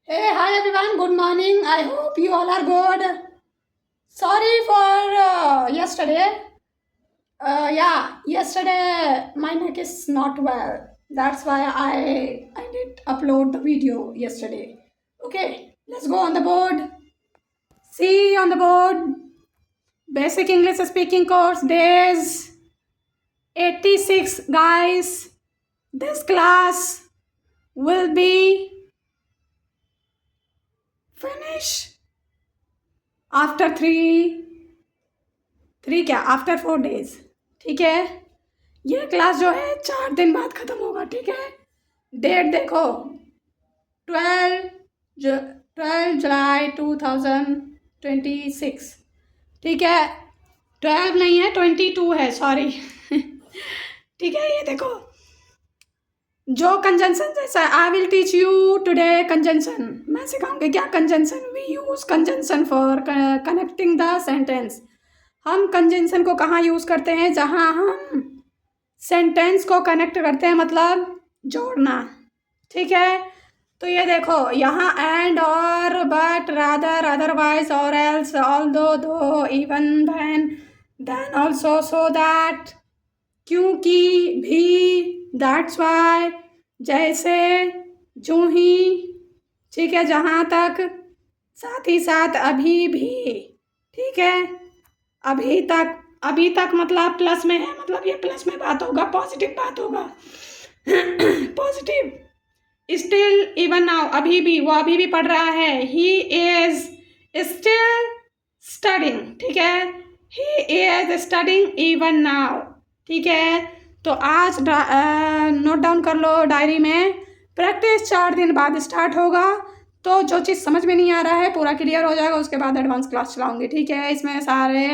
Hey, hi everyone. Good morning. I hope you all are good. Sorry for yesterday. Yesterday my neck is not well. That's why I did upload the video yesterday. Okay, let's go on the board. See on the board. Basic English speaking course days 86, guys. This class will be finished after three क्या after 4 days. ठीक है, ये class जो है 4 दिन बाद ख़त्म होगा. ठीक है, डेट देखो 12 जुलाई 2026. ठीक है, 12 नहीं है 22 है, सॉरी. ठीक है, ये देखो जो कंजंक्शन जैसा I will teach you today conjunction. मैं सिखाऊंगी क्या conjunction. We use conjunction for connecting the sentence. हम कंजंक्शन को कहाँ यूज़ करते हैं? जहाँ हम सेंटेंस को कनेक्ट करते हैं, मतलब जोड़ना. ठीक है, तो ये देखो यहाँ एंड और बट रादर अदरवाइज और else although though even then also so that क्योंकि भी दैट्स वाई जैसे जो ही. ठीक है, जहाँ तक साथ ही साथ अभी भी. ठीक है, अभी तक मतलब प्लस में है, मतलब ये प्लस में बात होगा, पॉजिटिव बात होगा. पॉजिटिव. स्टिल इवन नाउ अभी भी, वो अभी भी पढ़ रहा है. He is still studying. ठीक है, he is studying even now. ठीक है, तो आज नोट डाउन कर लो डायरी में. प्रैक्टिस 4 दिन बाद स्टार्ट होगा, तो जो चीज़ समझ में नहीं आ रहा है पूरा क्लियर हो जाएगा. उसके बाद एडवांस क्लास चलाऊंगी. ठीक है, इसमें सारे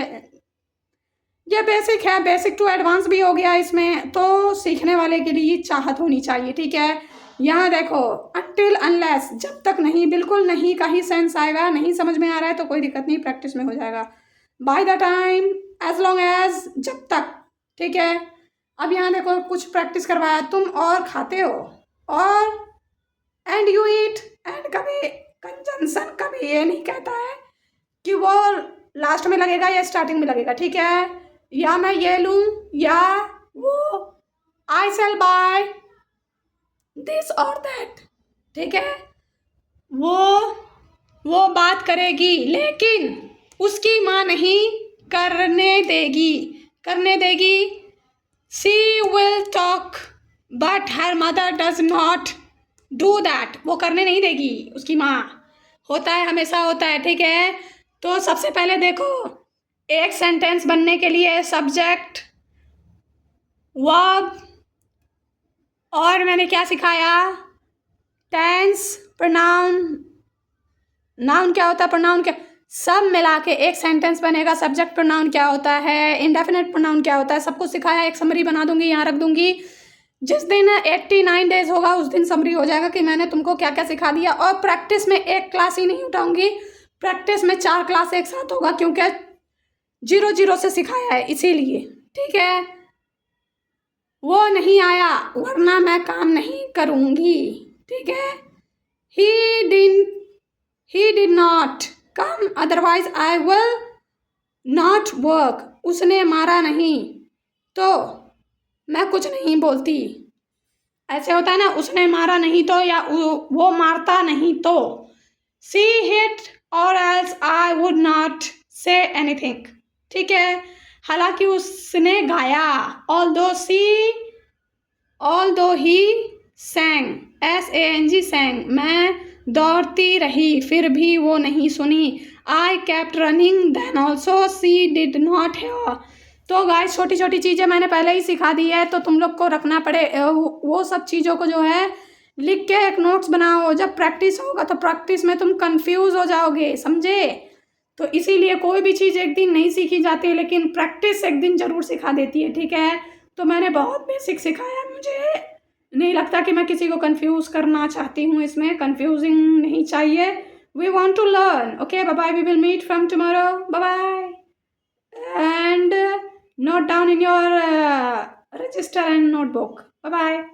ये बेसिक है, बेसिक टू एडवांस भी हो गया इसमें, तो सीखने वाले के लिए चाहत होनी चाहिए. ठीक है, यहाँ देखो अनटिल अनलेस, जब तक नहीं, बिल्कुल नहीं का ही सेंस आएगा. नहीं समझ में आ रहा है तो कोई दिक्कत नहीं, प्रैक्टिस में हो जाएगा. By the time, as long as, जब तक. ठीक है, अब यहाँ देखो कुछ प्रैक्टिस करवाया. तुम और खाते हो, और एंड यू ईट. एंड कभी कंजंक्शन कभी ये नहीं कहता है कि वो लास्ट में लगेगा या स्टार्टिंग में लगेगा. ठीक है, या मैं ये लूँ या वो, आई सेल बाय दिस और दैट. ठीक है, वो बात करेगी लेकिन उसकी माँ नहीं करने देगी. She will talk but her mother does not do that. वो करने नहीं देगी उसकी माँ. होता है, हमेशा होता है. ठीक है, तो सबसे पहले देखो एक सेंटेंस बनने के लिए सब्जेक्ट, वर्ब, और मैंने क्या सिखाया? Tense, pronoun. नाउन क्या होता है, प्रोनाउन क्या, सब मिला के एक सेंटेंस बनेगा. सब्जेक्ट प्रोनाउन क्या होता है, इंडेफिनिट प्रोनाउन क्या होता है, सब कुछ सिखाया. एक समरी बना दूंगी, यहाँ रख दूंगी. जिस दिन 89 डेज होगा उस दिन समरी हो जाएगा कि मैंने तुमको क्या क्या सिखा दिया. और प्रैक्टिस में एक क्लास ही नहीं उठाऊंगी, प्रैक्टिस में 4 क्लास एक साथ होगा, क्योंकि 0 से सिखाया है इसीलिए. ठीक है, वो नहीं आया वरना मैं काम नहीं करूँगी. ठीक है, he did not come otherwise I will not work. उसने मारा नहीं तो मैं कुछ नहीं बोलती. ऐसे होता है ना, उसने मारा नहीं तो, या वो मारता नहीं तो. she hit or else I would not say anything. ठीक है, हालांकि उसने गाया. although he sang, sang, sang. मैं दौड़ती रही फिर भी वो नहीं सुनी. I kept running then also she did not hear. तो गाइस छोटी छोटी चीज़ें मैंने पहले ही सिखा दी है, तो तुम लोग को रखना पड़े वो सब चीज़ों को जो है लिख के एक नोट्स बनाओ. जब प्रैक्टिस होगा तो प्रैक्टिस में तुम कंफ्यूज हो जाओगे, समझे? तो इसीलिए कोई भी चीज़ एक दिन नहीं सीखी जाती है, लेकिन प्रैक्टिस एक दिन ज़रूर सिखा देती है. ठीक है, तो मैंने बहुत बेसिक सिखाया. मुझे नहीं लगता कि मैं किसी को कंफ्यूज करना चाहती हूँ. इसमें कंफ्यूजिंग नहीं चाहिए. We want to learn. Okay, bye bye. We will meet from tomorrow. Bye bye. And note down in your register and notebook. Bye bye.